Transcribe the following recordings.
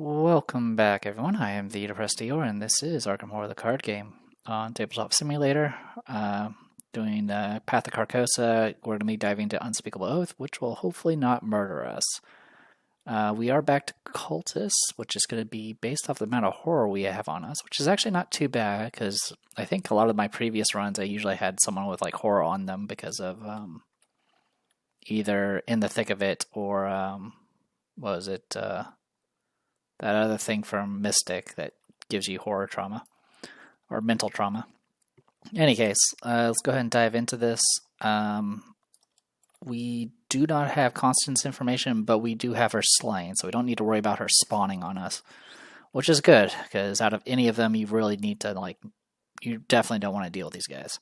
Welcome back, everyone. I am the Depressed Eeyore, and this is Arkham Horror, the card game on Tabletop Simulator. Doing Path of Carcosa. We're going to be diving into Unspeakable Oath, which will hopefully not murder us. We are back to Cultists, which is going to be based off the amount of horror we have on us, which is actually not too bad, because I think a lot of my previous runs, I usually had someone with like horror on them because of either in the thick of it or, what was it, that other thing from Mystic that gives you horror trauma or mental trauma. In any case, let's go ahead and dive into this. We do not have Constance information, but we do have her slain, so we don't need to worry about her spawning on us, which is good, because out of any of them, you really need to, you definitely don't want to deal with these guys.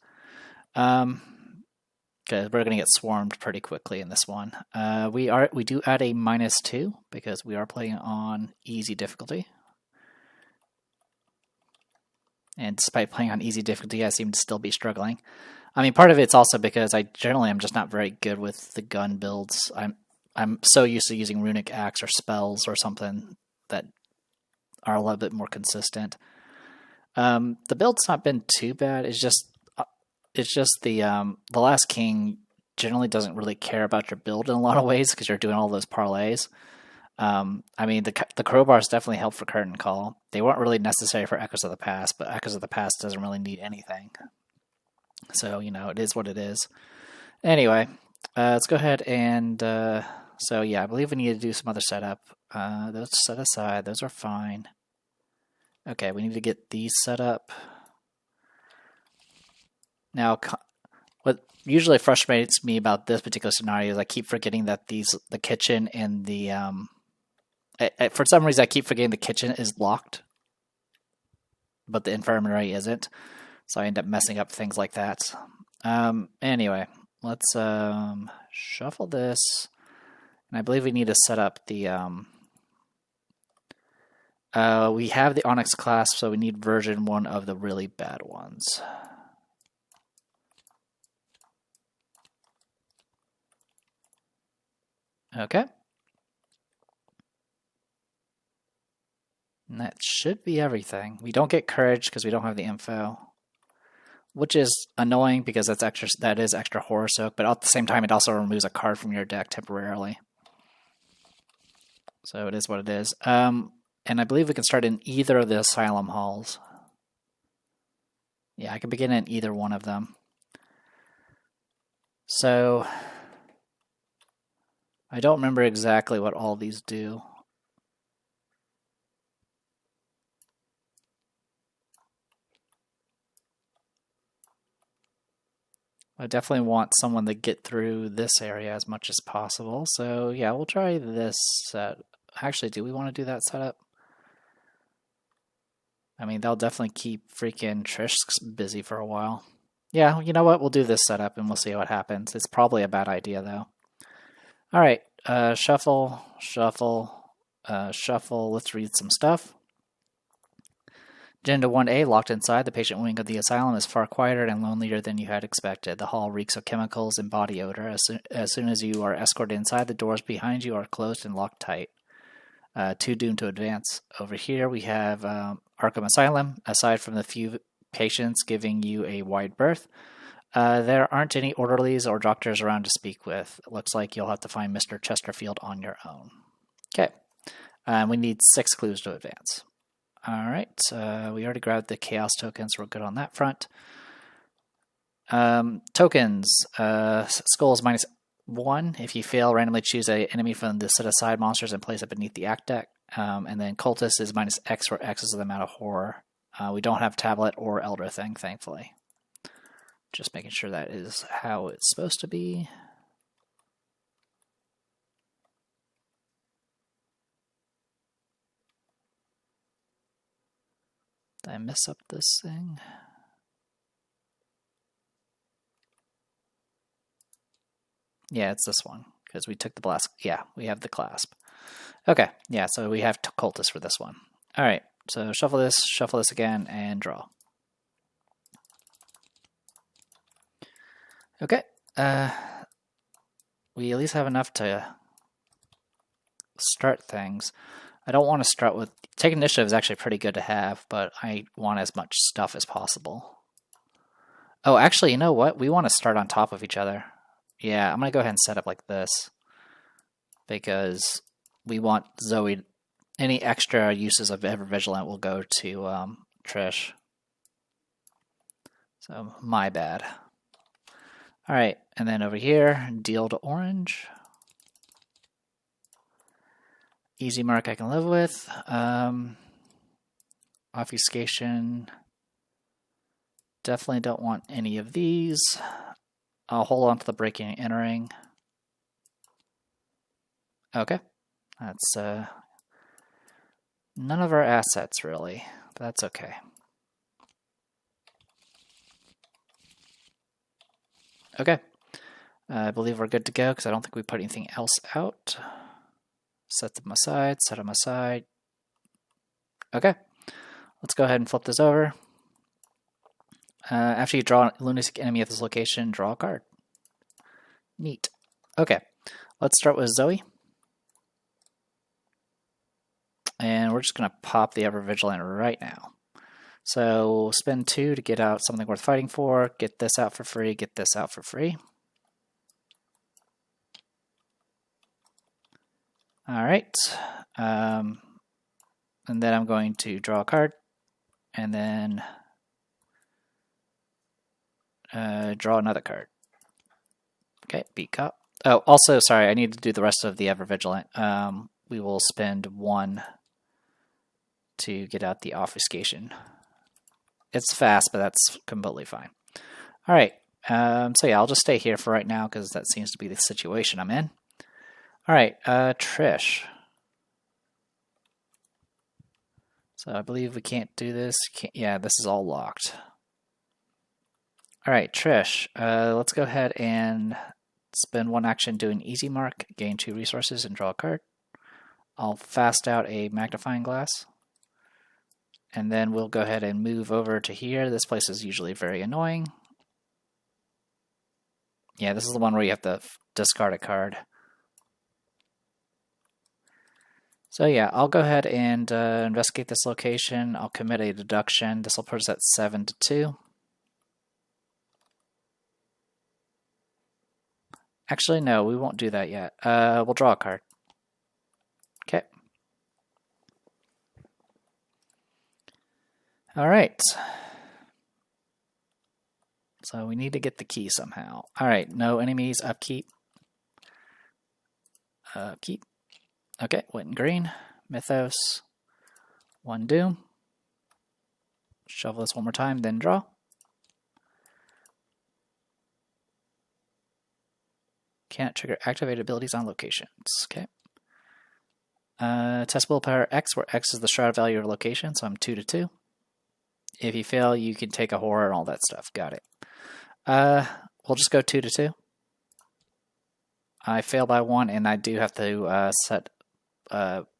Because we're going to get swarmed pretty quickly in this one. We do add a -2 because we are playing on easy difficulty. And despite playing on easy difficulty, I seem to still be struggling. I mean, part of it's also because I generally am just not very good with the gun builds. I'm so used to using Runic Axe or spells or something that are a little bit more consistent. The build's not been too bad. It's just the Last King generally doesn't really care about your build in a lot of ways because you're doing all those parlays. I mean, the crowbars definitely help for Curtain Call. They weren't really necessary for Echoes of the Past, but Echoes of the Past doesn't really need anything. So, it is what it is. Anyway, let's go ahead and, so yeah, I believe we need to do some other setup. Those set aside, those are fine. Okay, we need to get these set up. Now, what usually frustrates me about this particular scenario is I keep forgetting that the kitchen and the, for some reason I keep forgetting the kitchen is locked, but the infirmary isn't, so I end up messing up things like that. Anyway, let's shuffle this, and I believe we need to set up the, we have the Onyx class, so we need version 1 of the really bad ones. Okay. And that should be everything. We don't get courage because we don't have the info, which is annoying because that is extra horror soak, but at the same time it also removes a card from your deck temporarily. So it is what it is. And I believe we can start in either of the asylum halls. Yeah, I can begin in either one of them. So I don't remember exactly what all these do. I definitely want someone to get through this area as much as possible. So yeah, we'll try this set. Actually, do we want to do that setup? I mean, they'll definitely keep freaking Trish busy for a while. Yeah, you know what? We'll do this setup and we'll see what happens. It's probably a bad idea though. All right, shuffle, shuffle, shuffle. Let's read some stuff. Agenda 1A, locked inside, the patient wing of the asylum is far quieter and lonelier than you had expected. The hall reeks of chemicals and body odor. As soon as you are escorted inside, the doors behind you are closed and locked tight. Too doomed to advance. Over here we have Arkham Asylum. Aside from the few patients giving you a wide berth, there aren't any orderlies or doctors around to speak with. It looks like you'll have to find Mr. Chesterfield on your own. Okay. We need 6 clues to advance. All right. We already grabbed the chaos tokens. We're good on that front. Tokens. Skull is -1. If you fail, randomly choose an enemy from the set aside monsters and place it beneath the act deck. And then Cultist is -X, where X is the amount of horror. We don't have tablet or elder thing, thankfully. Just making sure that is how it's supposed to be. Did I mess up this thing? Yeah, it's this one, because we took the blast. Yeah, we have the clasp. Okay, yeah, so we have Cultist for this one. All right, so shuffle this again, and draw. Okay, we at least have enough to start things. I don't want to start with... Take initiative is actually pretty good to have, but I want as much stuff as possible. Oh, actually, you know what? We want to start on top of each other. Yeah, I'm going to go ahead and set up like this. Because we want Zoe... Any extra uses of Ever Vigilant will go to Trish. So, my bad. Alright, and then over here, deal to orange. Easy mark I can live with. Obfuscation. Definitely don't want any of these. I'll hold on to the breaking and entering. Okay. That's none of our assets, really. But that's okay. Okay. I believe we're good to go because I don't think we put anything else out. Set them aside, set them aside. Okay. Let's go ahead and flip this over. After you draw a lunatic enemy at this location, draw a card. Neat. Okay. Let's start with Zoe. And we're just going to pop the Ever Vigilant right now. So spend 2 to get out something worth fighting for. Get this out for free. Get this out for free. All right. And then I'm going to draw a card. And then draw another card. Okay, beat cop. Oh, also, sorry, I need to do the rest of the Ever Vigilant. We will spend 1 to get out the obfuscation. It's fast, but that's completely fine. All right, so yeah, I'll just stay here for right now because that seems to be the situation I'm in. All right, Trish. So I believe we can't do this. Yeah, this is all locked. All right, Trish, let's go ahead and spend 1 action doing easy mark, gain 2 resources, and draw a card. I'll fast out a magnifying glass. And then we'll go ahead and move over to here. This place is usually very annoying. Yeah, this is the one where you have to discard a card. So yeah, I'll go ahead and investigate this location. I'll commit a deduction. This will put us at 7 to 2. Actually, no, we won't do that yet. We'll draw a card. Okay. All right. So we need to get the key somehow. All right, no enemies, upkeep. Keep. Okay, went in green. Mythos. 1 doom. Shovel this one more time, then draw. Can't trigger activated abilities on locations. Okay. Test willpower X, where X is the shroud value of location, so I'm 2 to 2. If you fail, you can take a horror and all that stuff. Got it. We'll just go 2 to 2. I fail by 1, and I do have to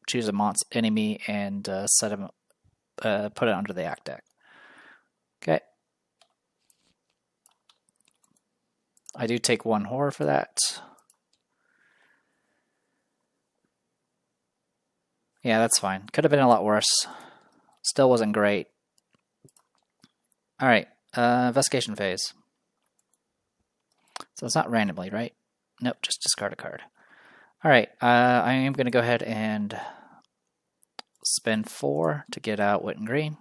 choose a monster enemy and set him, put it under the act deck. Okay. I do take 1 horror for that. Yeah, that's fine. Could have been a lot worse. Still wasn't great. Alright, investigation phase. So it's not randomly, right? Nope, just discard a card. Alright, I am going to go ahead and spend 4 to get out Wit and Green.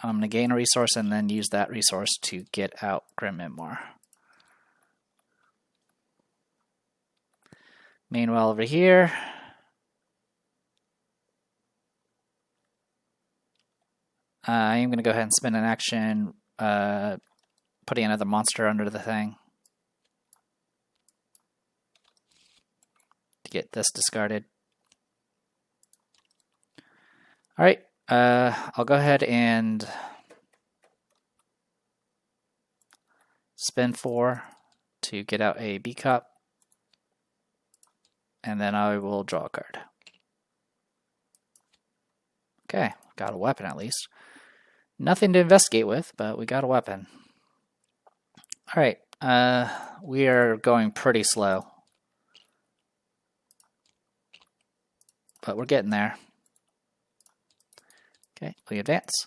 I'm going to gain a resource and then use that resource to get out Grim Memoir. Meanwhile, over here, I am going to go ahead and spend an action putting another monster under the thing to get this discarded. Alright, I'll go ahead and spend 4 to get out a B cup, and then I will draw a card. Okay, got a weapon at least. Nothing to investigate with, but we got a weapon. Alright, we are going pretty slow. but we're getting there. Okay, we advance.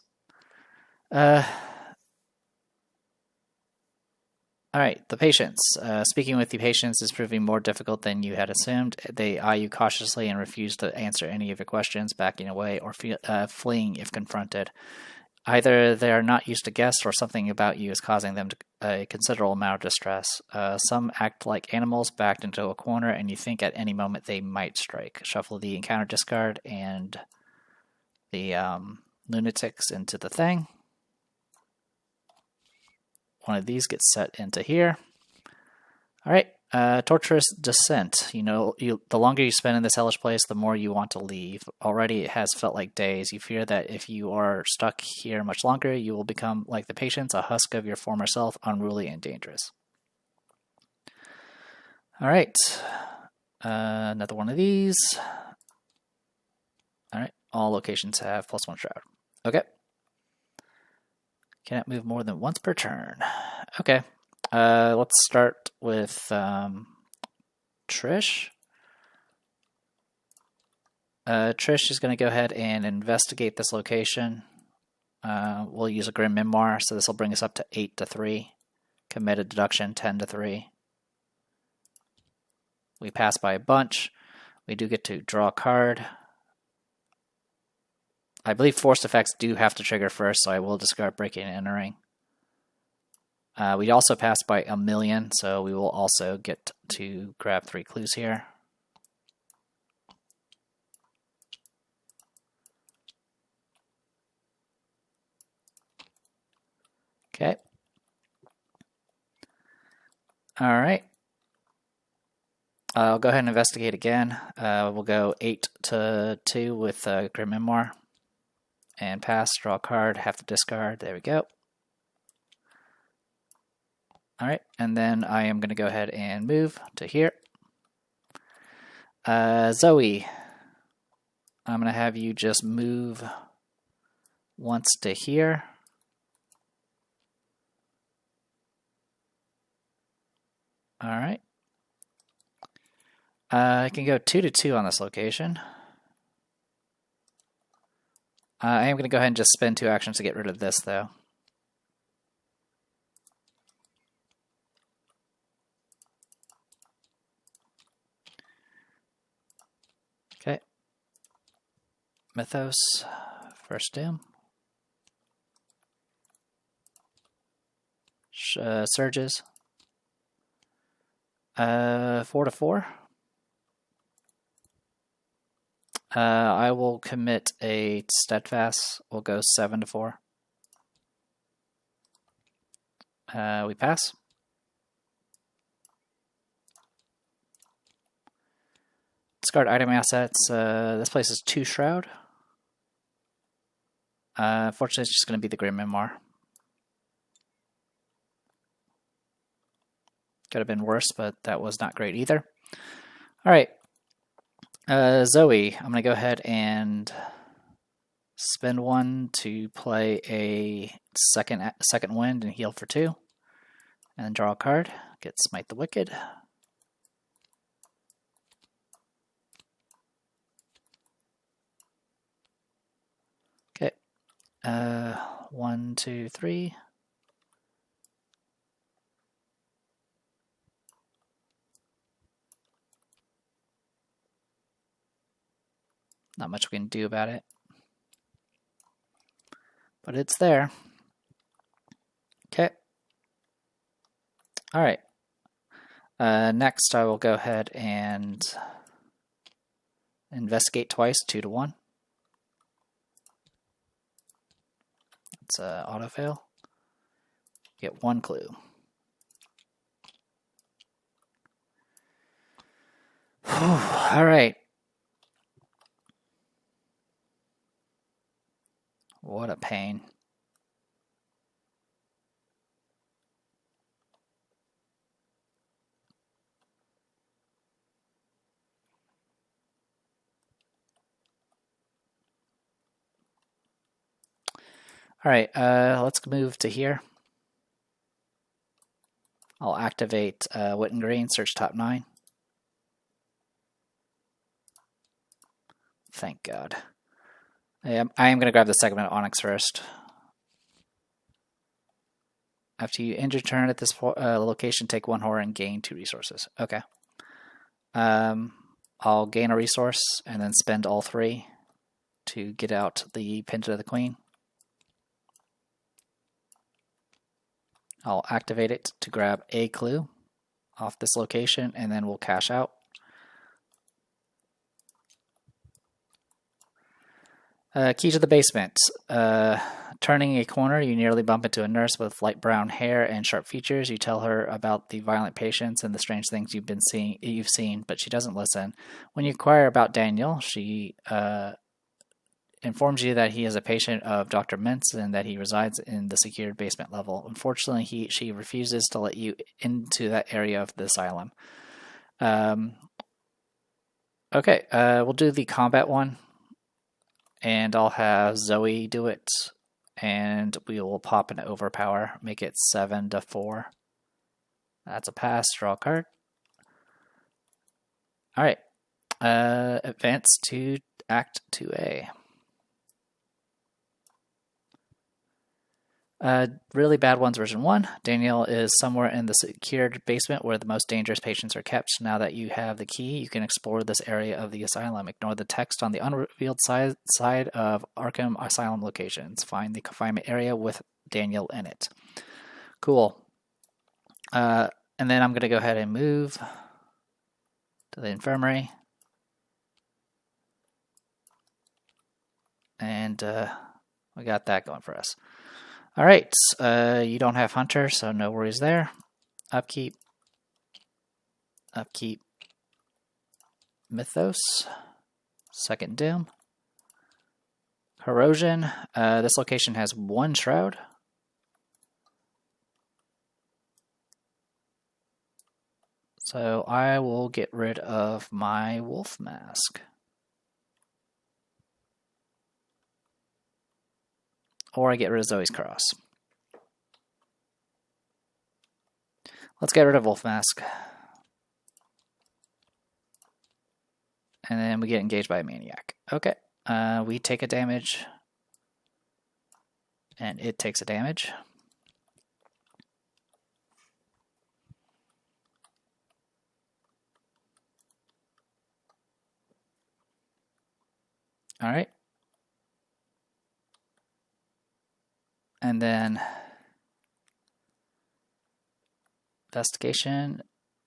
Alright, the patients. Speaking with the patients is proving more difficult than you had assumed. They eye you cautiously and refuse to answer any of your questions, backing away or fleeing if confronted. Either they are not used to guests or something about you is causing them a considerable amount of distress. Some act like animals backed into a corner, and you think at any moment they might strike. Shuffle the encounter discard and the lunatics into the thing. One of these gets set into here. All right, torturous descent. You know, the longer you spend in this hellish place, the more you want to leave. Already it has felt like days. You fear that if you are stuck here much longer, you will become like the patients, a husk of your former self, unruly and dangerous. All right, another one of these. All right, all locations have +1 shroud. Okay. Cannot move more than once per turn. Okay. Let's start with Trish. Trish is going to go ahead and investigate this location. We'll use a Grim Memoir, so this will bring us up to 8 to 3. Committed deduction 10 to 3. We pass by a bunch. We do get to draw a card. I believe forced effects do have to trigger first, so I will discard breaking and entering. We also passed by 1,000,000, so we will also get to grab 3 clues here. Okay. All right. I'll go ahead and investigate again. We'll go 8 to 2 with Grim Memoir. And pass, draw a card, have to discard. There we go. All right, and then I am going to go ahead and move to here. Zoe, I'm going to have you just move once to here. All right. I can go 2 to 2 on this location. I am going to go ahead and just spend 2 actions to get rid of this, though. Okay. Mythos, first doom. Surges. 4 to 4. I will commit a steadfast. We'll go 7 to 4. We pass. Discard item assets. This place is 2 shroud. Fortunately, it's just going to be the Grim Memoir. Could have been worse, but that was not great either. All right. Zoe, I'm going to go ahead and spend 1 to play a second wind and heal for 2. And then draw a card. Get Smite the Wicked. Okay. 1, 2, 3. Not much we can do about it. But it's there. Okay. All right. Next, I will go ahead and investigate twice, 2 to 1. It's auto fail. Get 1 clue. All right. What a pain. All right, let's move to here. I'll activate Wit and Green, search top 9. Thank God. I am going to grab the segment Onyx first. After you end your turn at this location, take 1 horror and gain 2 resources. Okay. I'll gain a resource and then spend all 3 to get out the Pendant of the Queen. I'll activate it to grab a clue off this location, and then we'll cash out. Key to the basement. Turning a corner, you nearly bump into a nurse with light brown hair and sharp features. You tell her about the violent patients and the strange things you've seen, but she doesn't listen. When you inquire about Daniel, she informs you that he is a patient of Dr. Mintz and that he resides in the secured basement level. Unfortunately, she refuses to let you into that area of the asylum. Okay, we'll do the combat one, and I'll have Zoe do it, and we will pop an overpower, make it 7-4. That's a pass, draw a card. Alright, advance to Act 2A. Really Bad Ones version 1. Daniel is somewhere in the secured basement where the most dangerous patients are kept. Now that you have the key, you can explore this area of the asylum. Ignore the text on the unrevealed side of Arkham asylum locations. Find the confinement area with Daniel in it. Cool. And then I'm going to go ahead and move to the infirmary. And we got that going for us. All right, you don't have Hunter, so no worries there. Upkeep. Upkeep. Mythos. Second Doom. Corrosion. This location has 1 Shroud. So I will get rid of my Wolf Mask. Or I get rid of Zoe's Cross. Let's get rid of Wolf Mask. And then we get engaged by a Maniac. Okay. We take a damage. And it takes a damage. Alright. And then investigation.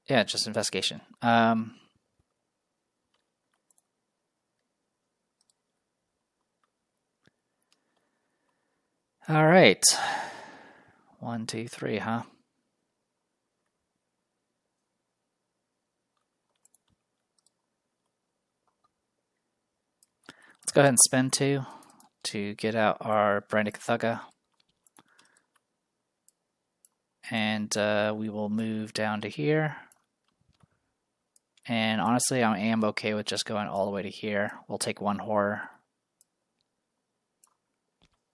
Yeah, just investigation. All right. 1, 2, 3, huh? Let's go ahead and spend 2 to get out our Branded Thugga. And we will move down to here. And honestly, I am okay with just going all the way to here. We'll take 1 horror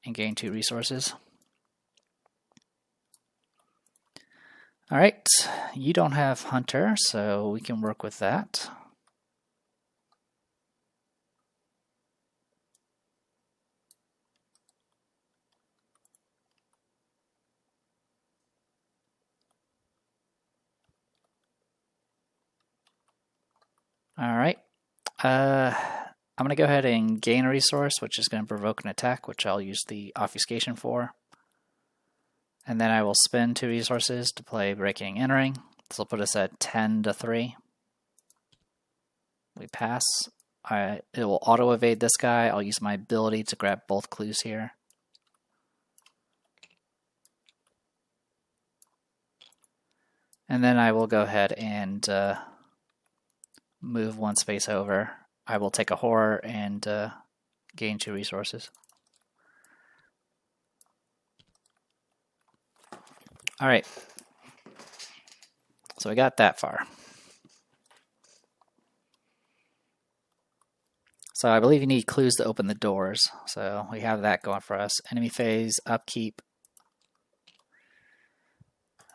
and gain 2 resources. All right, you don't have Hunter, so we can work with that. All right. I'm going to go ahead and gain a resource, which is going to provoke an attack, which I'll use the obfuscation for. And then I will spend 2 resources to play Breaking and Entering. This will put us at 10-3. We pass. It will auto-evade this guy. I'll use my ability to grab both clues here. And then I will go ahead and move 1 space over. I will take a horror and gain 2 resources. All right. So we got that far. So I believe you need clues to open the doors. So we have that going for us. Enemy phase, upkeep.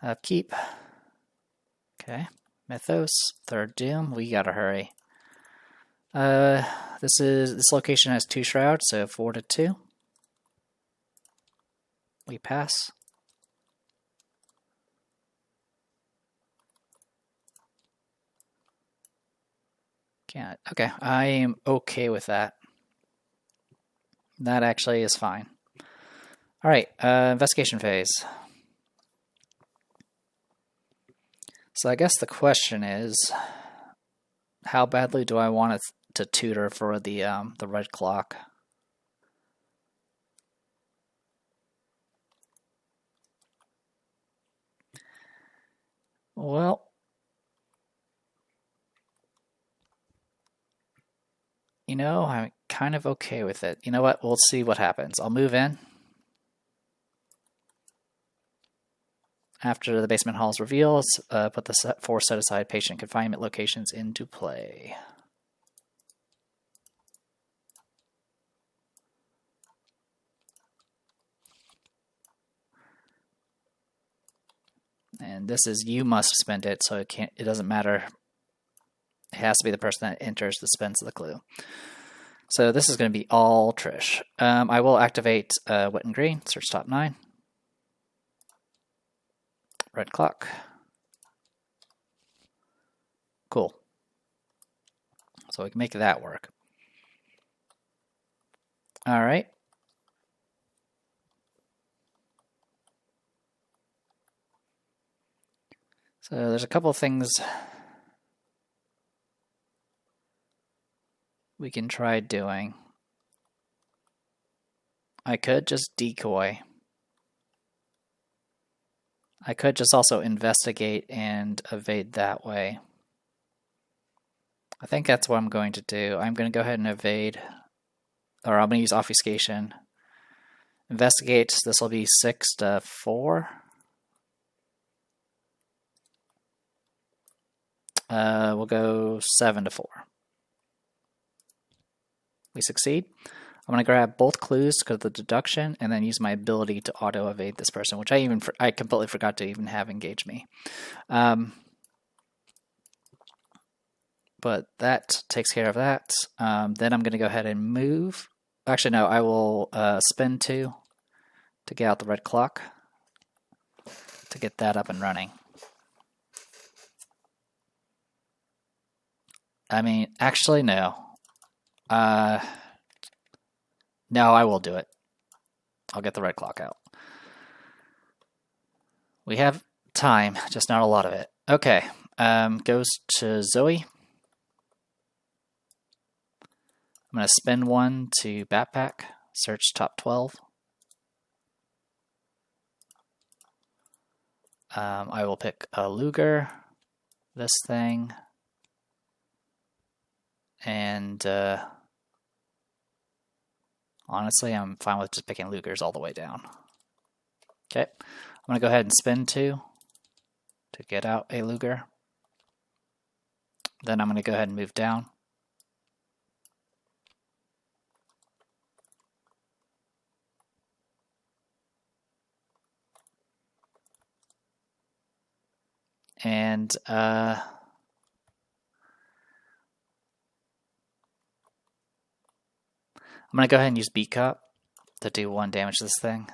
Upkeep. Okay. Mythos, 3rd Doom. We gotta hurry. This This location has 2 shrouds, so 4 to 2. We pass. Can't. Okay, I am okay with that. That actually is fine. All right, investigation phase. So I guess the question is, how badly do I want it to tutor for the red clock? Well, you know, I'm kind of okay with it. You know what? We'll see what happens. I'll move in. After the basement hall's reveal, let's put the 4 set-aside patient confinement locations into play. And this is you must spend it, so it doesn't matter. It has to be the person that enters that spends the clue. So this is going to be all Trish. I will activate wet and green, search top 9. Red clock. Cool. So we can make that work. All right. So there's a couple of things we can try doing. I could just decoy. I could just also investigate and evade that way. I think that's what I'm going to do. I'm going to go ahead and evade, or I'm going to use obfuscation. Investigate, this will be 6 to 4. We'll go 7 to 4. We succeed. I'm going to grab both clues because of the deduction, and then use my ability to auto evade this person, which I completely forgot to even have engage me. But that takes care of that. Then I'm going to go ahead and move. Actually, no, I will spend 2 to get out the red clock to get that up and running. I mean, actually, no. No, I will do it. I'll get the red clock out. We have time, just not a lot of it. Okay, goes to Zoe. I'm going to spend 1 to backpack, search top 12. I will pick a Luger, this thing, and honestly, I'm fine with just picking Lugers all the way down. Okay, I'm going to go ahead and spin 2 to get out a Luger. Then I'm going to go ahead and move down. And I'm going to go ahead and use Beat Cop to do 1 damage to this thing.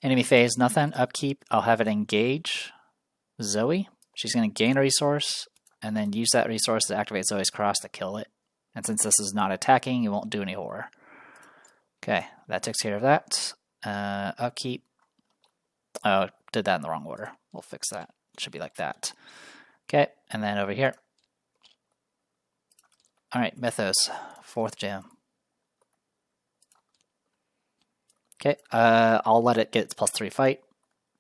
Enemy phase, nothing. Upkeep, I'll have it engage Zoe. She's going to gain a resource and then use that resource to activate Zoe's cross to kill it. And since this is not attacking, it won't do any horror. Okay, that takes care of that. Upkeep. Oh, did that in the wrong order. We'll fix that. It should be like that. Okay, and then over here. All right, Mythos, 4th gem. Okay, I'll let it get its +3 fight.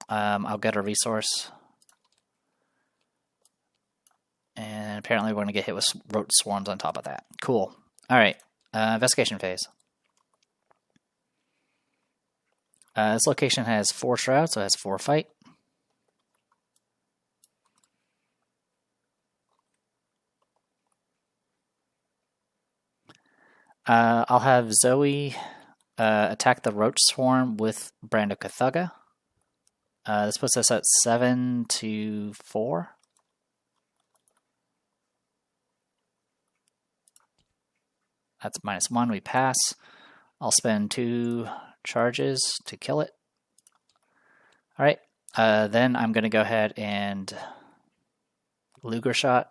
I'll get a resource. And apparently we're going to get hit with roach swarms on top of that. Cool. All right, investigation phase. This location has 4 shrouds, so it has 4 fight. I'll have Zoe attack the roach swarm with Brand of Cthugha. This puts us at 7 to 4. That's -1. We pass. I'll spend 2 charges to kill it. All right. Then I'm going to go ahead and Luger shot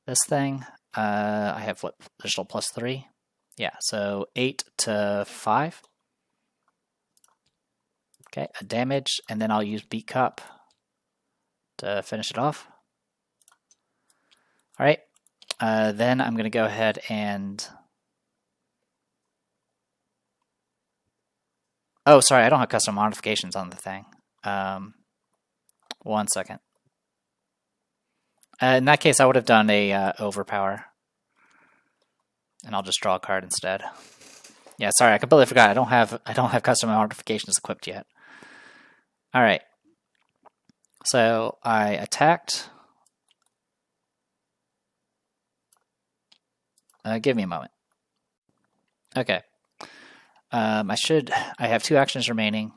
this thing. I have what, additional +3? Yeah, so 8 to 5. Okay, a damage, and then I'll use Beat Cup to finish it off. All right, then I'm going to go ahead and... Oh, sorry, I don't have custom modifications on the thing. 1 second. In that case, I would have done a overpower. And I'll just draw a card instead. Yeah, sorry, I completely forgot. I don't have custom modifications equipped yet. All right. So I attacked. Give me a moment. Okay. I have 2 actions remaining.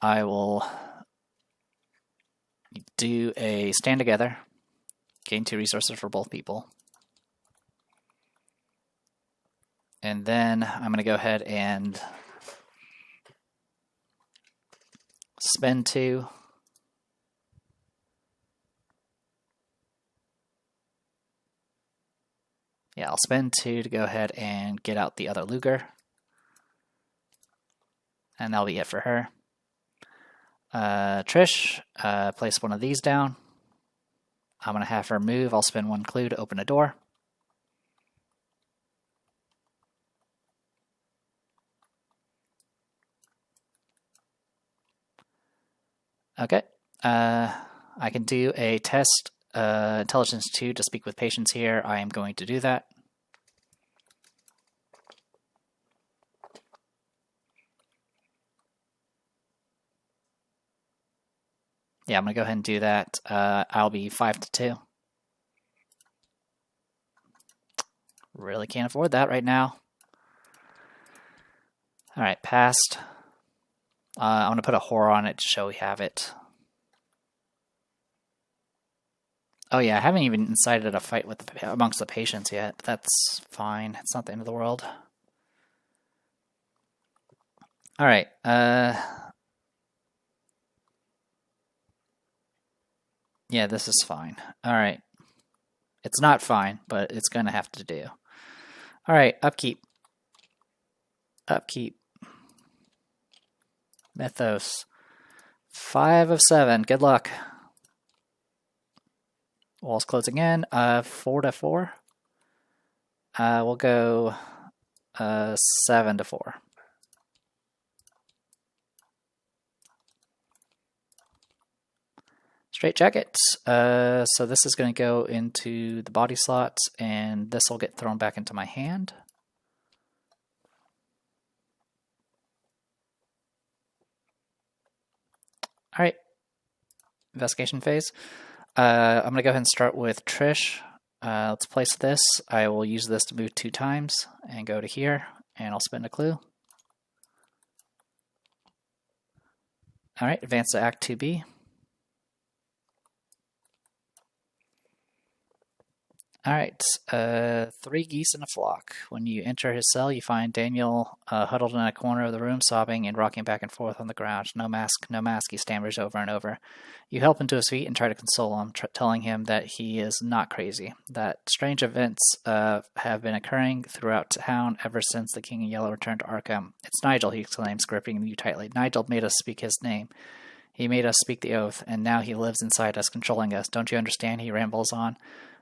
I will do a stand together. Gain 2 resources for both people. And then I'm going to go ahead and spend 2. Yeah, I'll spend 2 to go ahead and get out the other Luger. And that'll be it for her. Trish, place one of these down. I'm going to have her move. I'll spend 1 clue to open a door. Okay. I can do a test, intelligence 2 to speak with patients here. I am going to do that. Yeah, I'm going to go ahead and do that. I'll be 5 to 2. Really can't afford that right now. All right, passed. I'm going to put a horror on it to show we have it. Oh yeah, I haven't even incited a fight with amongst the patients yet. But that's fine. It's not the end of the world. All right. Yeah, this is fine. All right. It's not fine, but it's going to have to do. All right, upkeep. Upkeep. Mythos. 5 of 7. Good luck. Walls closing in. 4 to 4. We'll go 7 to 4. Straight jacket. So this is going to go into the body slots, and this will get thrown back into my hand. All right. Investigation phase. I'm going to go ahead and start with Trish. Let's place this. I will use this to move 2 times and go to here, and I'll spend a clue. All right, advance to Act 2B. All right, 3 geese in a flock. When you enter his cell, you find Daniel huddled in a corner of the room, sobbing and rocking back and forth on the ground. No mask, no mask, he stammers over and over. You help him to his feet and try to console him, telling him that he is not crazy, that strange events have been occurring throughout town ever since the King in Yellow returned to Arkham. It's Nigel, he exclaims, gripping you tightly. Nigel made us speak his name. He made us speak the oath, and now he lives inside us, controlling us. Don't you understand? He rambles on.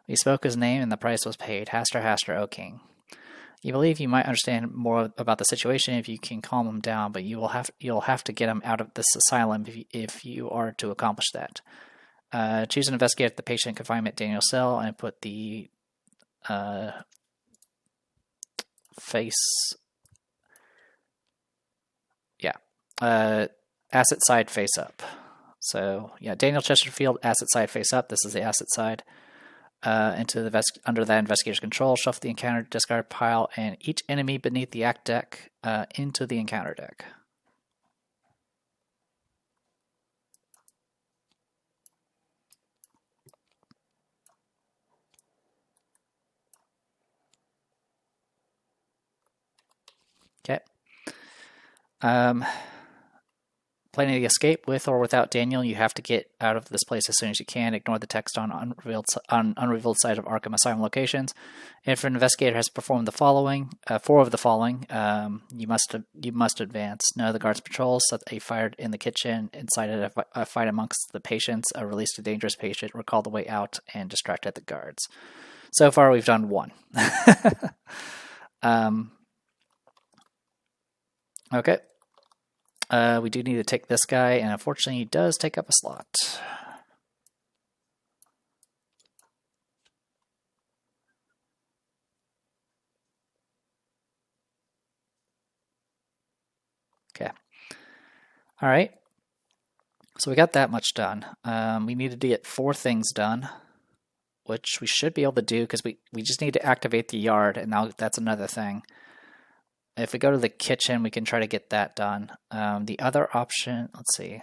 We spoke his name, and the price was paid. Haster, Haster, O King. You believe you might understand more about the situation if you can calm him down, but you'll have to get him out of this asylum if you are to accomplish that. Choose and investigate the patient confinement Daniel's cell and put the asset side face up. So yeah, Daniel Chesterfield, asset side face up. This is the asset side. Under that investigator's control, shuffle the encounter discard pile and each enemy beneath the act deck into the encounter deck. Okay. Planning to escape with or without Daniel, you have to get out of this place as soon as you can. Ignore the text on unrevealed side of Arkham Asylum locations. If an investigator has performed the following, 4 of the following, you must advance. None of the guards patrols set a fire in the kitchen, incited a fight amongst the patients, released a dangerous patient, recalled the way out, and distracted the guards. So far, we've done 1. Okay. We do need to take this guy, and unfortunately he does take up a slot. Okay. Alright. So we got that much done. We needed to get 4 things done, which we should be able to do because we just need to activate the yard, and now that's another thing. If we go to the kitchen, we can try to get that done. The other option, let's see.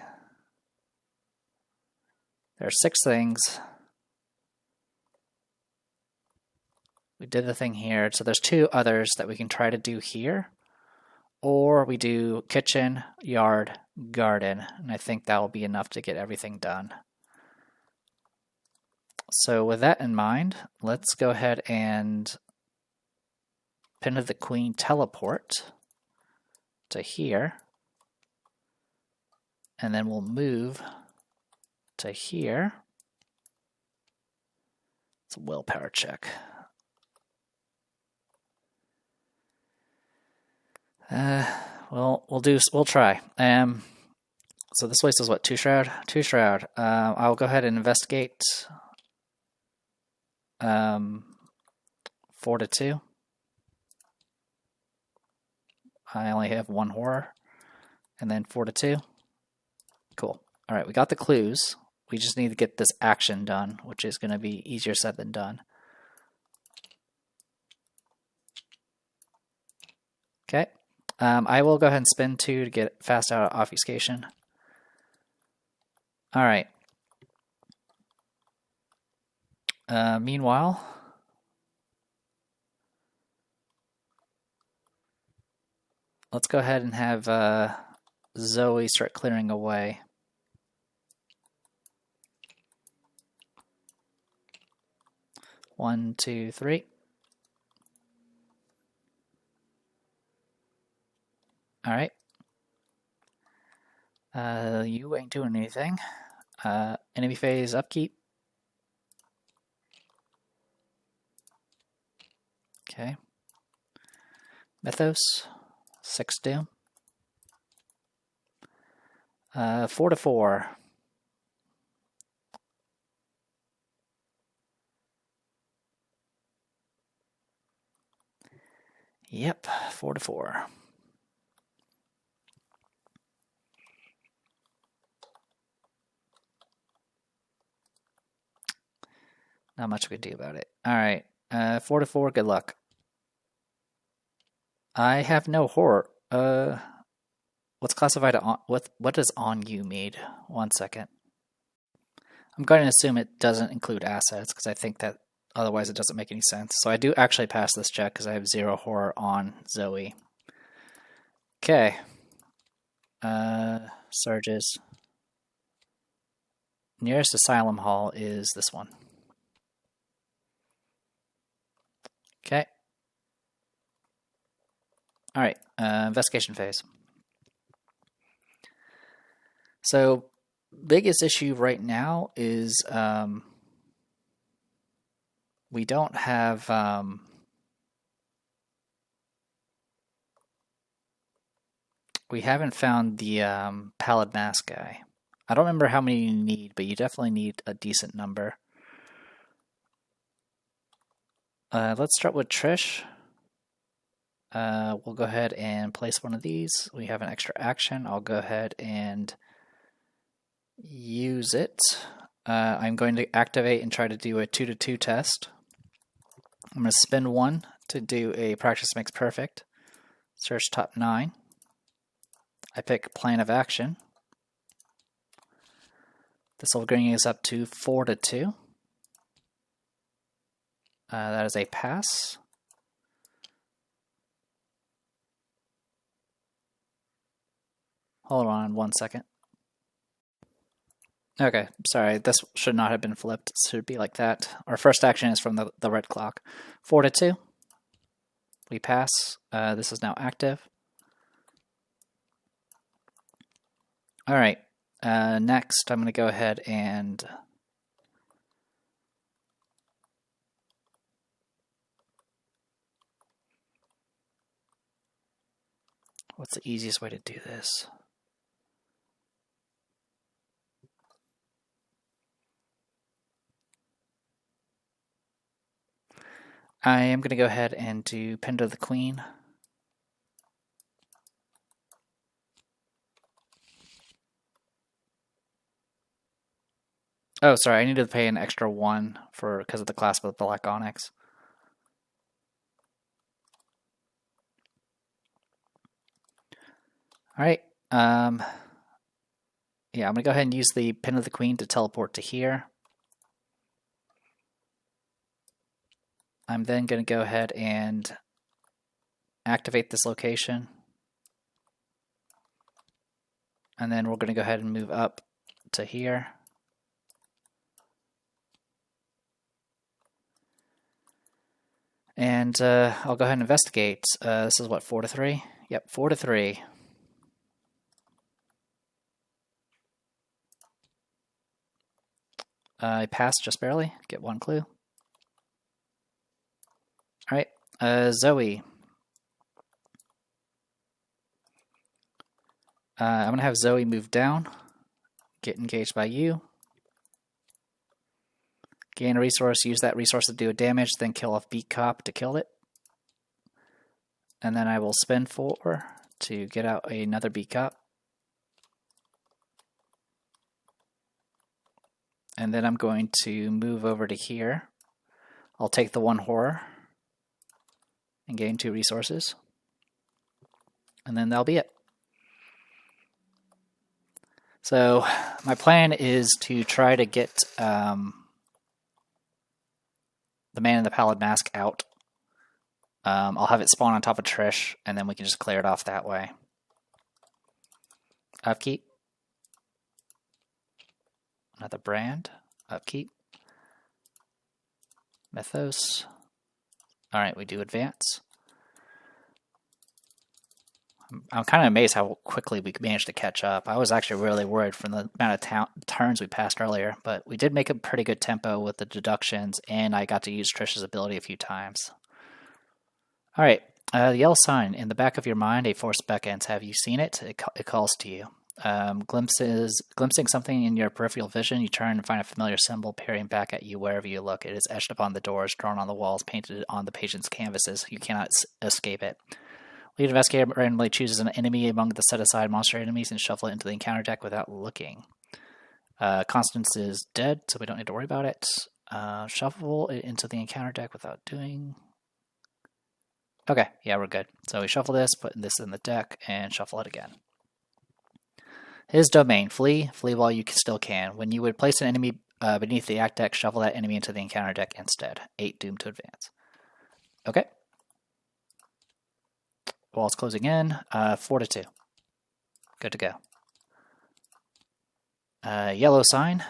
There are 6 things. We did the thing here. So there's 2 others that we can try to do here. Or we do kitchen, yard, garden. And I think that will be enough to get everything done. So with that in mind, let's go ahead and Pin of the Queen teleport to here, and then we'll move to here. It's a willpower check. We'll try. So this place is what, 2 shroud? 2 shroud. I'll go ahead and investigate. 4 to 2. I only have 1 horror, and then 4 to 2. Cool. All right, we got the clues. We just need to get this action done, which is going to be easier said than done. Okay. I will go ahead and spin 2 to get fast out of obfuscation. All right. Meanwhile, let's go ahead and have Zoe start clearing away. One, two, three. All right. You ain't doing anything. Enemy phase upkeep. Okay. Mythos. 6 doom. 4 to 4. Yep, 4 to 4. Not much we can do about it. All right, 4 to 4. Good luck. I have no horror. What's classified on? What does on you mean? 1 second. I'm going to assume it doesn't include assets because I think that otherwise it doesn't make any sense. So I do actually pass this check because I have 0 horror on Zoe. Okay. Surges. Nearest asylum hall is this one. Okay. All right. Investigation phase. So, biggest issue right now is we don't have we haven't found the pallid mask guy. I don't remember how many you need, but you definitely need a decent number. Let's start with Trish. We'll go ahead and place one of these. We have an extra action. I'll go ahead and use it. I'm going to activate and try to do a 2 to 2 test. I'm going to spin 1 to do a practice makes perfect. Search top 9. I pick plan of action. This will bring us up to 4 to 2. That is a pass. Hold on 1 second. Okay, sorry, this should not have been flipped. It should be like that. Our first action is from the red clock. 4 to 2. We pass. This is now active. All right, next I'm going to go ahead and what's the easiest way to do this? I am going to go ahead and do Pin to the Queen. Oh, sorry, I need to pay an extra 1 because of the clasp of the Black Onyx. All right. Yeah, I'm going to go ahead and use the Pin of the Queen to teleport to here. I'm then going to go ahead and activate this location. And then we're going to go ahead and move up to here. And I'll go ahead and investigate. This is what, 4 to 3? Yep, 4 to 3. I passed just barely. Get 1 clue. All right, Zoe. I'm going to have Zoe move down. Get engaged by you. Gain a resource, use that resource to do a damage, then kill off Beat Cop to kill it. And then I will spend 4 to get out another Beat Cop. And then I'm going to move over to here. I'll take the 1 horror and gain 2 resources. And then that'll be it. So my plan is to try to get the Man in the Pallid Mask out. I'll have it spawn on top of Trish, and then we can just clear it off that way. Upkeep. Another brand. Upkeep. Mythos. Alright, we do advance. I'm kind of amazed how quickly we managed to catch up. I was actually really worried from the amount of turns we passed earlier, but we did make a pretty good tempo with the deductions, and I got to use Trish's ability a few times. Alright, the yellow sign. In the back of your mind, a force beckons. Have you seen it? It calls to you. Glimpsing something in your peripheral vision, you turn and find a familiar symbol peering back at you wherever you look. It is etched upon the doors, drawn on the walls, painted on the patient's canvases. You cannot escape it. Lead investigator randomly chooses an enemy among the set-aside monster enemies and shuffle it into the encounter deck without looking. Constance is dead, so we don't need to worry about it. Shuffle it into the encounter deck without doing... Okay, yeah, we're good. So we shuffle this, put this in the deck, and shuffle it again. His domain. Flee. Flee while you still can. When you would place an enemy beneath the act deck, shuffle that enemy into the encounter deck instead. 8 doomed to advance. Okay. Wall's closing in. 4 to 2. Good to go. Yellow sign.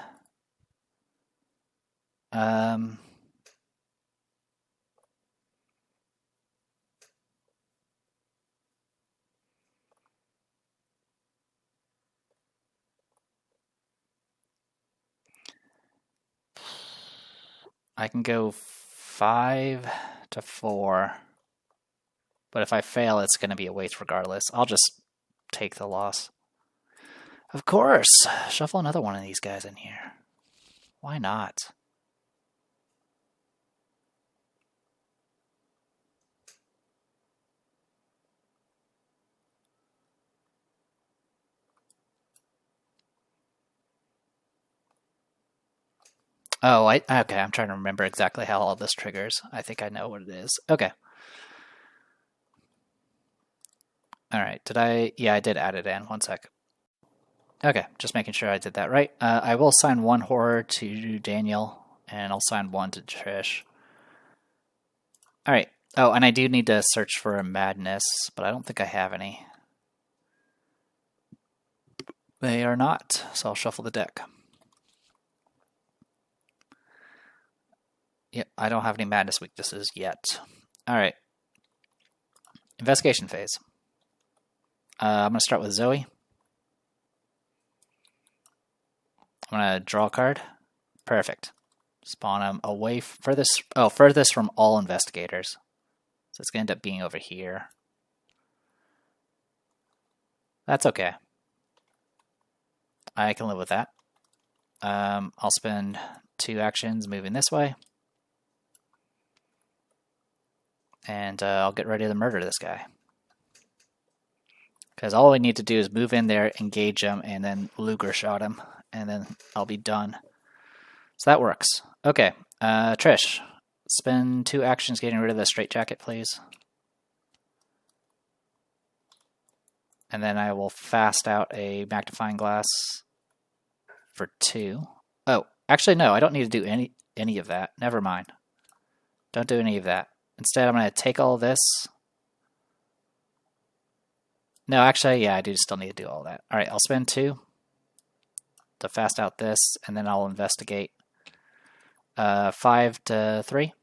I can go 5 to 4. But if I fail, it's going to be a waste regardless. I'll just take the loss. Of course! Shuffle another one of these guys in here. Why not? Oh, okay, I'm trying to remember exactly how all this triggers. I think I know what it is. Okay. Alright, yeah, I did add it in. 1 sec. Okay, just making sure I did that right. I will assign 1 horror to Daniel, and I'll assign 1 to Trish. Alright. Oh, and I do need to search for a madness, but I don't think I have any. They are not, so I'll shuffle the deck. Yep, I don't have any madness weaknesses yet. Alright. Investigation phase. I'm going to start with Zoe. I'm going to draw a card. Perfect. Spawn him away furthest from all investigators. So it's going to end up being over here. That's okay. I can live with that. I'll spend 2 actions moving this way. And I'll get ready to murder this guy. Because all we need to do is move in there, engage him, and then Luger shot him. And then I'll be done. So that works. Okay, Trish. Spend 2 actions getting rid of the straitjacket, please. And then I will fast out a magnifying glass for 2. Oh, actually no, I don't need to do any of that. Never mind. Don't do any of that. Instead, I'm going to take all of this. No, actually, yeah, I do still need to do all that. All right, I'll spend 2 to fast out this, and then I'll investigate 5 to 3.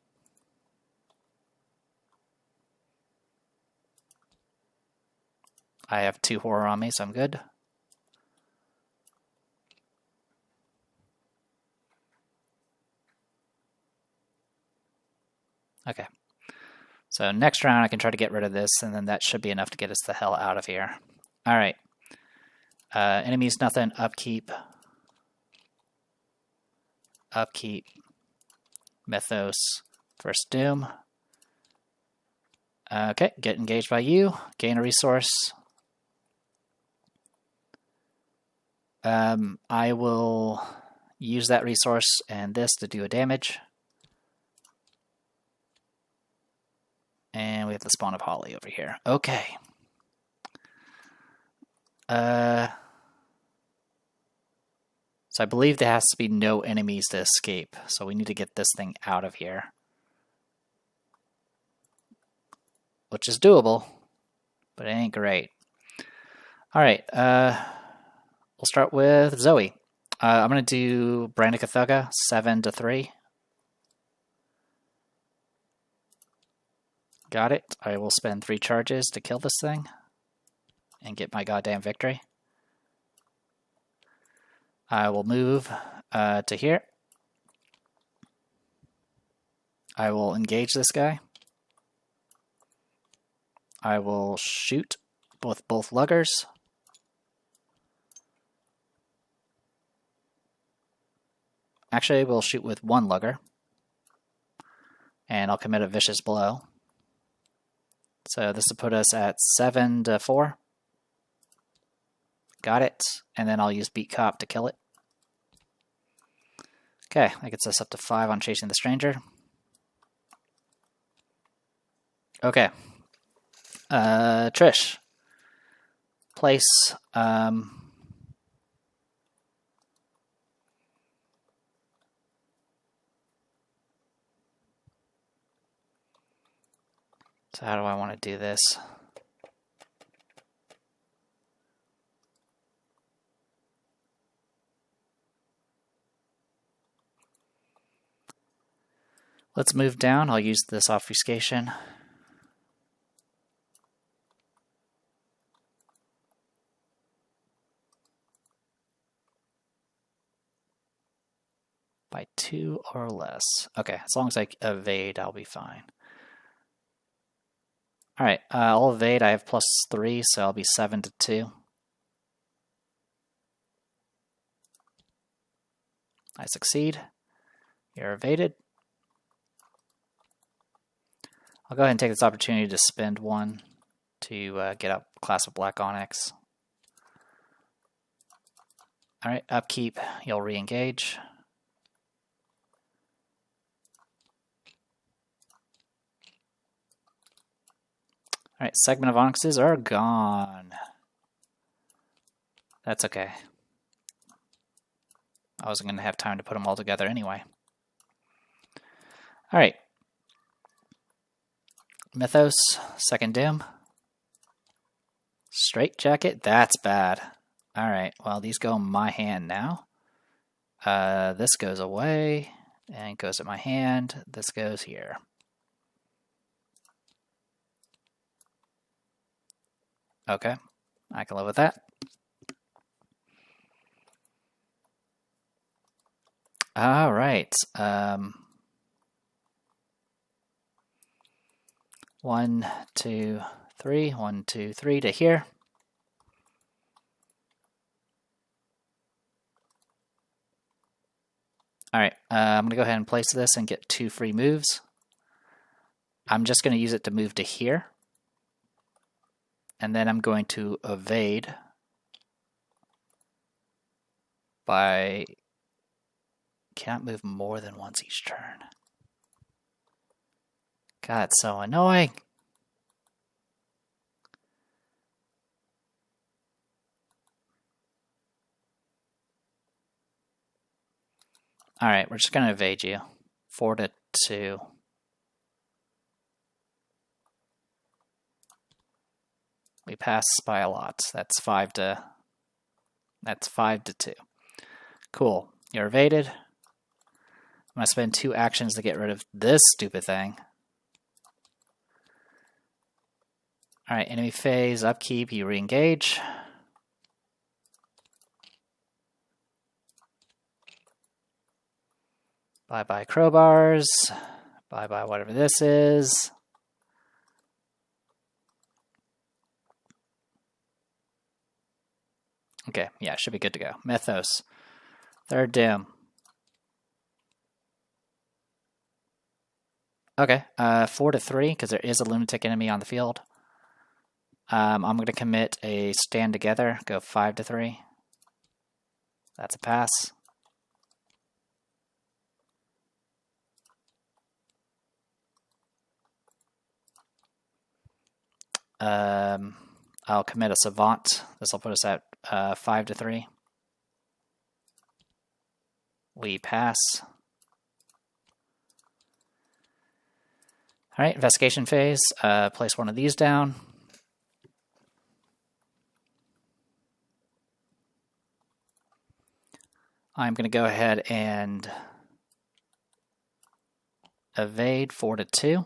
I have 2 horror on me, so I'm good. Okay. So next round I can try to get rid of this, and then that should be enough to get us the hell out of here. Alright. Enemies nothing. Upkeep. Upkeep. Mythos. First Doom. Okay, get engaged by you. Gain a resource. I will use that resource and this to do a damage. And we have the spawn of Holly over here. Okay. So I believe there has to be no enemies to escape. So we need to get this thing out of here. Which is doable, but it ain't great. Alright, we'll start with Zoe. I'm going to do Brandicathuga, 7 to 3. Got it. I will spend 3 charges to kill this thing and get my goddamn victory. I will move to here. I will engage this guy. I will shoot with both luggers. Actually, we'll shoot with 1 lugger. And I'll commit a vicious blow. So this will put us at 7 to 4. Got it. And then I'll use Beat Cop to kill it. Okay, that gets us up to 5 on Chasing the Stranger. Okay. Trish. Place. So how do I want to do this? Let's move down. I'll use this obfuscation. By 2 or less. Okay, as long as I evade, I'll be fine. Alright, I'll evade. I have +3, so I'll be 7 to 2. I succeed. You're evaded. I'll go ahead and take this opportunity to spend 1 to get up Class of Black Onyx. Alright, upkeep. You'll re-engage. Alright, segment of onyxes are gone. That's okay. I wasn't going to have time to put them all together anyway. Alright. Mythos, second Doom. Straitjacket, that's bad. Alright, well, these go in my hand now. This goes away, and goes in my hand. This goes here. Okay, I can live with that. Alright, 1, 2, 3, 1, 2, 3 to here. Alright, I'm going to go ahead and place this and get 2 free moves. I'm just going to use it to move to here. And then I'm going to evade by... Can't move more than once each turn. God, it's so annoying. Alright, we're just going to evade you. 4 to 2. We pass by a lot. That's 5 to 2. Cool. You're evaded. I'm going to spend 2 actions to get rid of this stupid thing. Alright, enemy phase, upkeep, you re-engage. Bye-bye crowbars. Bye-bye whatever this is. Okay, yeah, should be good to go. Mythos. Third doom. Okay, 4 to 3, because there is a lunatic enemy on the field. I'm going to commit a stand together, go 5 to 3. That's a pass. I'll commit a savant. This will put us at 5 to 3. We pass. Alright, investigation phase. Place one of these down. I'm going to go ahead and evade 4 to 2.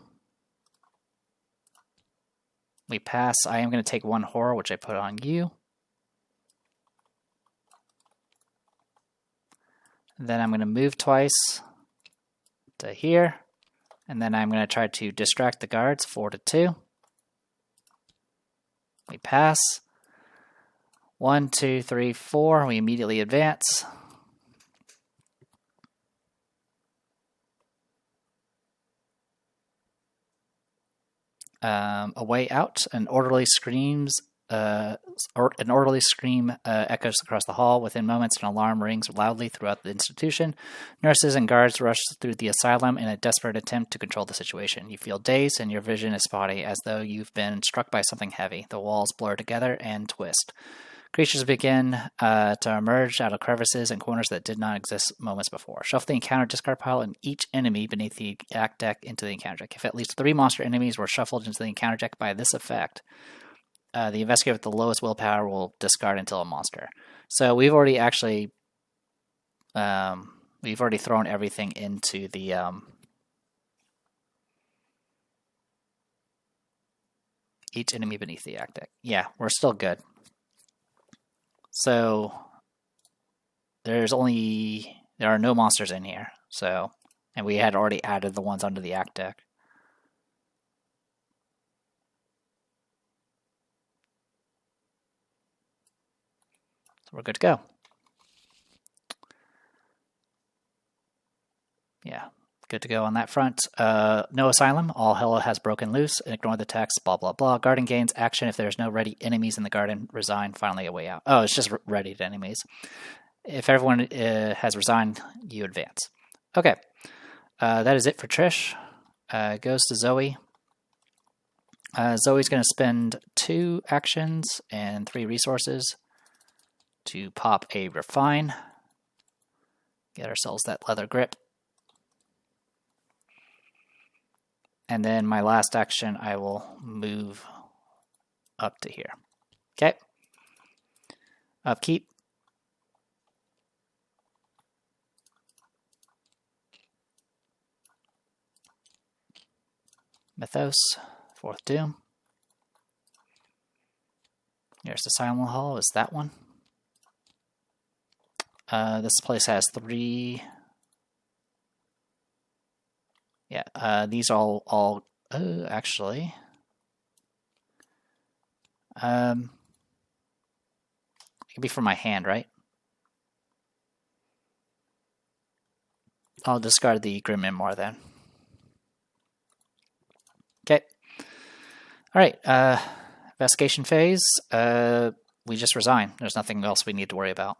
We pass. I am going to take 1 horror, which I put on you. Then I'm going to move twice to here. And then I'm going to try to distract the guards, 4 to 2. We pass. 1, 2, 3, 4. We immediately advance. A way out. An orderly scream echoes across the hall. Within moments, an alarm rings loudly throughout the institution. Nurses and guards rush through the asylum in a desperate attempt to control the situation. You feel dazed and your vision is spotty, as though you've been struck by something heavy. The walls blur together and twist. Creatures begin to emerge out of crevices and corners that did not exist moments before. Shuffle the encounter discard pile and each enemy beneath the act deck into the encounter deck. If at least 3 monster enemies were shuffled into the encounter deck by this effect, the investigator with the lowest willpower will discard until a monster. So we've already actually thrown everything into the each enemy beneath the act deck. Yeah, we're still good. So there are no monsters in here. So, and we had already added the ones under the act deck. So we're good to go. Yeah, good to go on that front. No asylum. All hell has broken loose. Ignore the text. Blah, blah, blah. Garden gains action if there's no ready enemies in the garden. Resign. Finally a way out. Oh, it's just ready enemies. If everyone has resigned, you advance. Okay. That is it for Trish. Goes to Zoe. Zoe's going to spend 2 actions and 3 resources to pop a refine. Get ourselves that leather grip. And then my last action, I will move up to here. Okay. Upkeep. Mythos. 4th Doom. Here's the Silent Hall. Is that one? This place has 3. Yeah, these all actually. It could be from my hand, right? I'll discard the Grim Memoir then. Okay. Alright, investigation phase. We just resign. There's nothing else we need to worry about.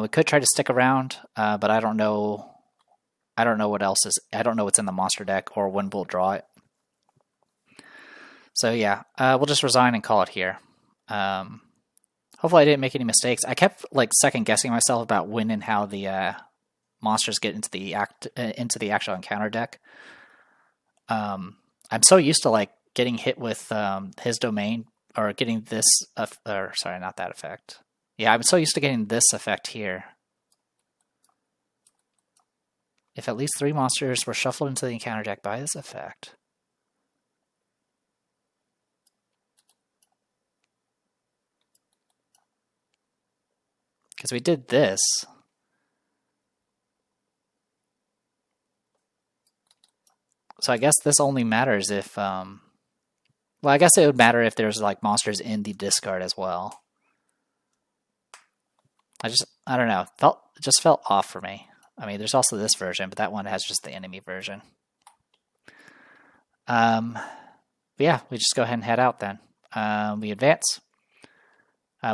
We could try to stick around, but I don't know. I don't know what else is. I don't know what's in the monster deck or when we'll draw it. So yeah, we'll just resign and call it here. Hopefully I didn't make any mistakes. I kept like second guessing myself about when and how the monsters get into the actual encounter deck. I'm so used to like getting hit with his domain or getting this. Or sorry, not that effect. Yeah, I'm so used to getting this effect here. If at least 3 monsters were shuffled into the encounter deck by this effect. Because we did this. So I guess this only matters if... well, I guess it would matter if there's like monsters in the discard as well. I don't know. It just felt off for me. I mean, there's also this version, but that one has just the enemy version. But yeah, we just go ahead and head out then. We advance.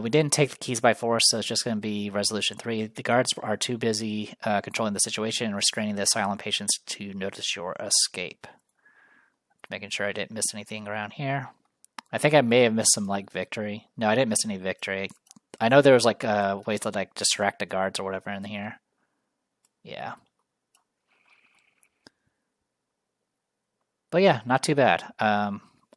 We didn't take the keys by force, so it's just going to be Resolution 3. The guards are too busy controlling the situation and restraining the silent patients to notice your escape. Making sure I didn't miss anything around here. I think I may have missed some like victory. No, I didn't miss any victory. I know there was like ways to like distract the guards or whatever in here. Yeah. But yeah, not too bad.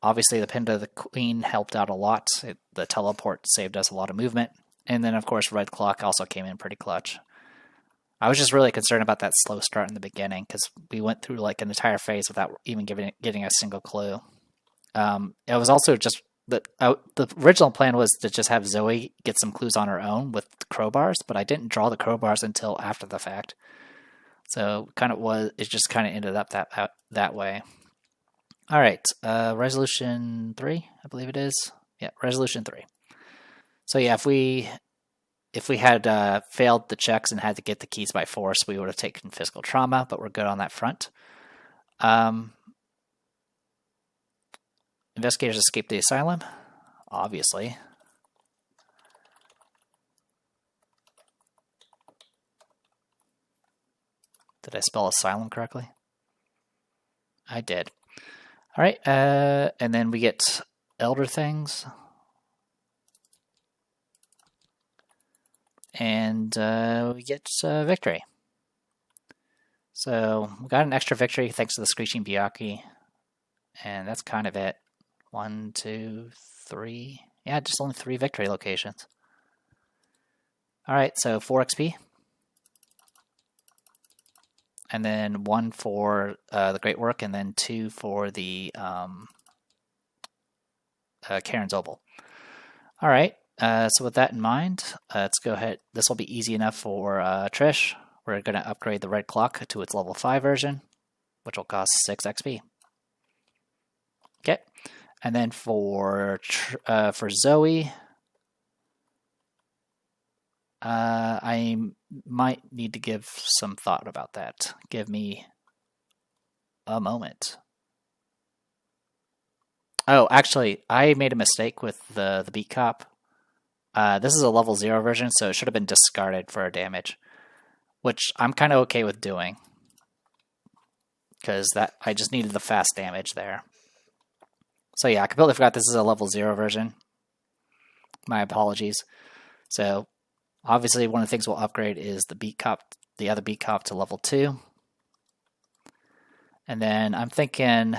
Obviously, the Pin to the Queen helped out a lot. The teleport saved us a lot of movement. And then, of course, Red Clock also came in pretty clutch. I was just really concerned about that slow start in the beginning because we went through like an entire phase without even getting a single clue. It was also just that the original plan was to just have Zoe get some clues on her own with the crowbars, but I didn't draw the crowbars until after the fact. So it just kind of ended up that way. All right, Resolution 3, I believe it is. Yeah, Resolution 3. So yeah, if we had failed the checks and had to get the keys by force, we would have taken physical trauma, but we're good on that front. Investigators escaped the asylum, obviously. Did I spell asylum correctly? I did. All right, and then we get Elder Things. And we get victory. So we got an extra victory thanks to the Screeching Byakuya. And that's kind of it. 1, 2, 3. Yeah, just only 3 victory locations. Alright, so 4 XP. And then 1 for the great work, and then 2 for the Karen's Oval. Alright, so with that in mind, let's go ahead. This will be easy enough for Trish. We're going to upgrade the Red Clock to its level 5 version, which will cost 6 XP. Okay, and then for Zoe, I might need to give some thought about that. Give me a moment. Oh, actually, I made a mistake with the Beat Cop. This is a level 0 version, so it should have been discarded for a damage, which I'm kind of okay with doing, because I just needed the fast damage there. So yeah, I completely forgot this is a level 0 version. My apologies. So obviously one of the things we'll upgrade is the other Beat Cop to level 2. And then I'm thinking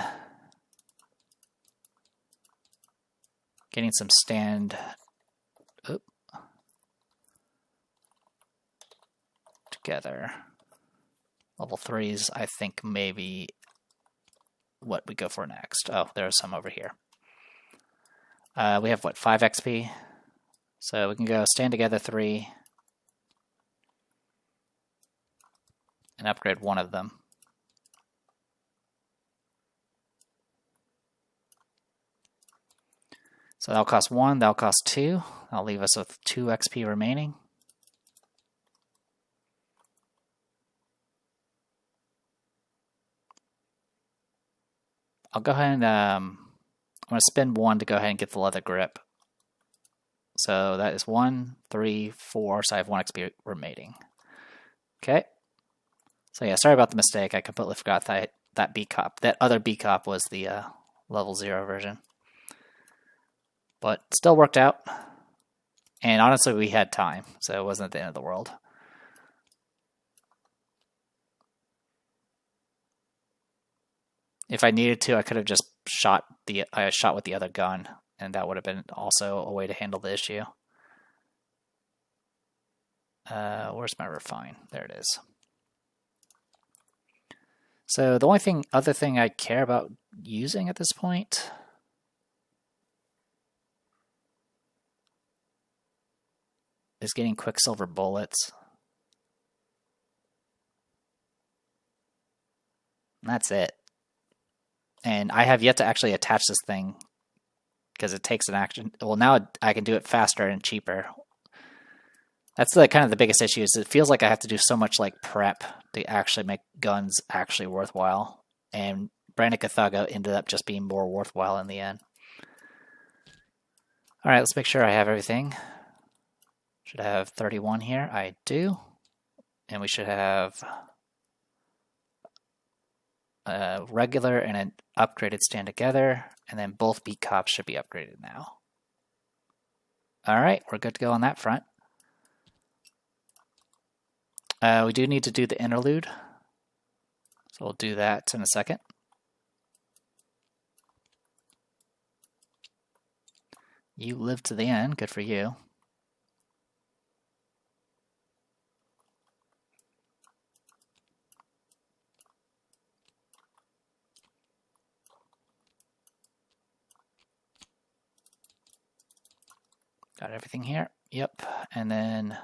getting some stand. together. Level 3s, I think maybe what we go for next. Oh, there's some over here. We have, what, 5 XP? So we can go stand together 3 and upgrade one of them. So that'll cost 1, that'll cost 2. That'll leave us with 2 XP remaining. I'll go ahead and I'm going to spend 1 to go ahead and get the leather grip. So that is 1, 3, 4, so I have 1 XP remaining. Okay. So yeah, sorry about the mistake. I completely forgot that B cop, that other B cop was the level 0 version. But still worked out. And honestly, we had time, so it wasn't the end of the world. If I needed to, I could have just shot with the other gun, and that would have been also a way to handle the issue. Where's my refine? There it is. So the only other thing I care about using at this point is getting Quicksilver bullets. And that's it. And I have yet to actually attach this thing because it takes an action. Well, now I can do it faster and cheaper. That's kind of the biggest issue. Is it feels like I have to do so much like prep to actually make guns actually worthwhile. And Branded Cathago ended up just being more worthwhile in the end. All right, let's make sure I have everything. Should have 31 here. I do. And we should have a regular and an upgraded stand together. And then both B cops should be upgraded now. All right, we're good to go on that front. We do need to do the interlude. So we'll do that in a second. You lived to the end. Good for you. Got everything here. Yep. And then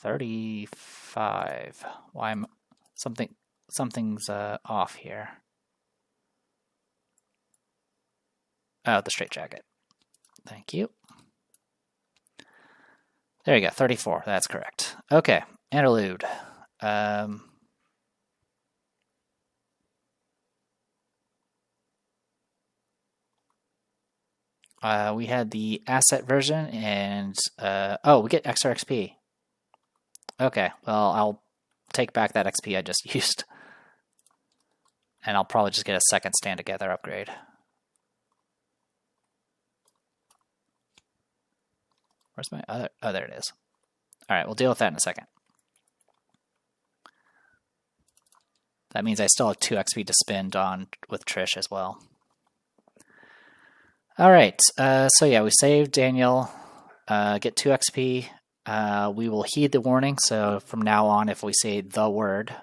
$35. Why am something's off here? Oh, the straitjacket. Thank you. There you go, 34. That's correct. Okay, interlude. We had the asset version, and oh, we get extra XP. Okay, well, I'll take back that XP I just used. And I'll probably just get a second stand together upgrade. Where's my other? Oh, there it is. All right, we'll deal with that in a second. That means I still have 2 XP to spend on with Trish as well. All right, so yeah, we saved Daniel, get 2 XP. We will heed the warning, so from now on, if we say the word,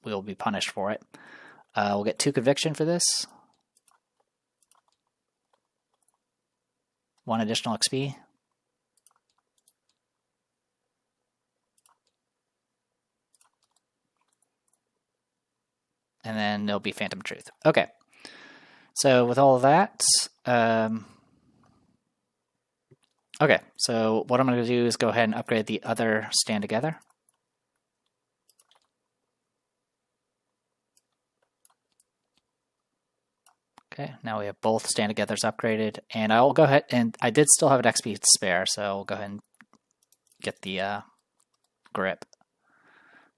we will be punished for it. We'll get 2 conviction for this. 1 additional XP. And then there'll be Phantom Truth. Okay. So with all of that, okay, so what I'm going to do is go ahead and upgrade the other stand together. Okay, now we have both stand togethers upgraded, and I'll go ahead and I did still have an XP to spare, so I'll go ahead and get the grip.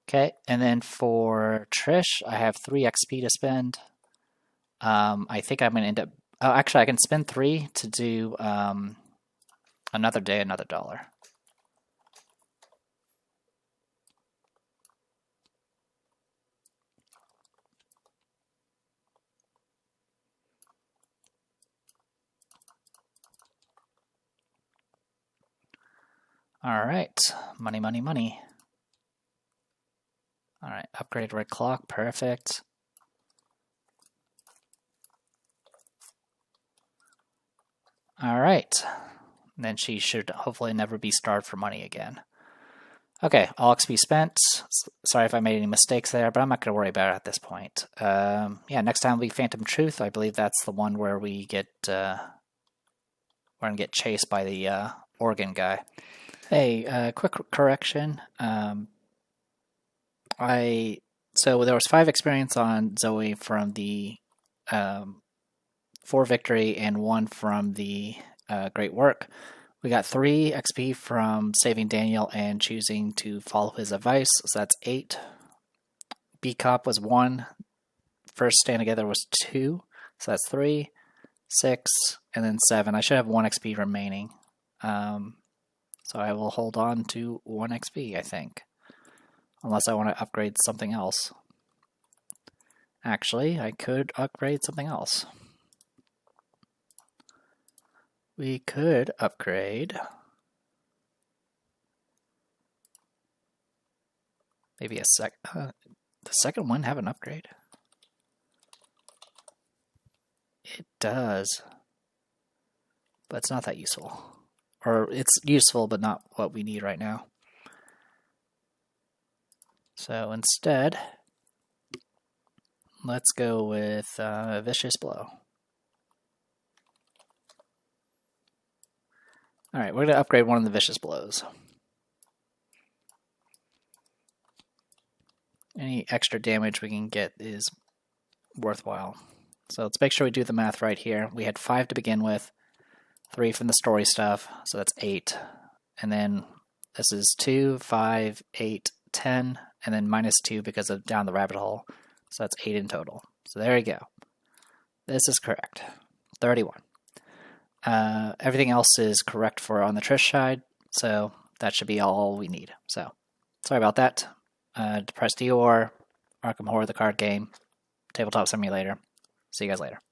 Okay, and then for Trish, I have 3 XP to spend. I think I'm going to end up... Oh, actually, I can spend 3 to do another day, another dollar. Alright, money, money, money. Alright, upgrade red clock, perfect. Alright, then she should hopefully never be starved for money again. Okay, all XP spent. Sorry if I made any mistakes there, but I'm not going to worry about it at this point. Yeah, next time will be Phantom Truth. I believe that's the one where we get, we're going to get chased by the organ guy. Hey, quick correction. So there was 5 experience on Zoe from the 4 victory and 1 from the great work. We got 3 XP from saving Daniel and choosing to follow his advice, so that's 8. B Cop was 1. First Stand Together was 2, so that's 3, 6, and then 7. I should have 1 XP remaining. So I will hold on to 1 XP, I think. Unless I want to upgrade something else. Actually, I could upgrade something else. We could upgrade maybe the second one have an upgrade. It does, but it's not that useful. Or it's useful, but not what we need right now. So instead, let's go with Vicious Blow. Alright, we're going to upgrade one of the Vicious Blows. Any extra damage we can get is worthwhile. So let's make sure we do the math right here. We had 5 to begin with, 3 from the story stuff, so that's 8. And then this is 2, 5, 8, 10, and then minus 2 because of down the rabbit hole. So that's 8 in total. So there you go. This is correct. 31. Everything else is correct for on the Trish side, so that should be all we need. So, sorry about that. Depressed Eeyore, Arkham Horror the card game, Tabletop Simulator. See you guys later.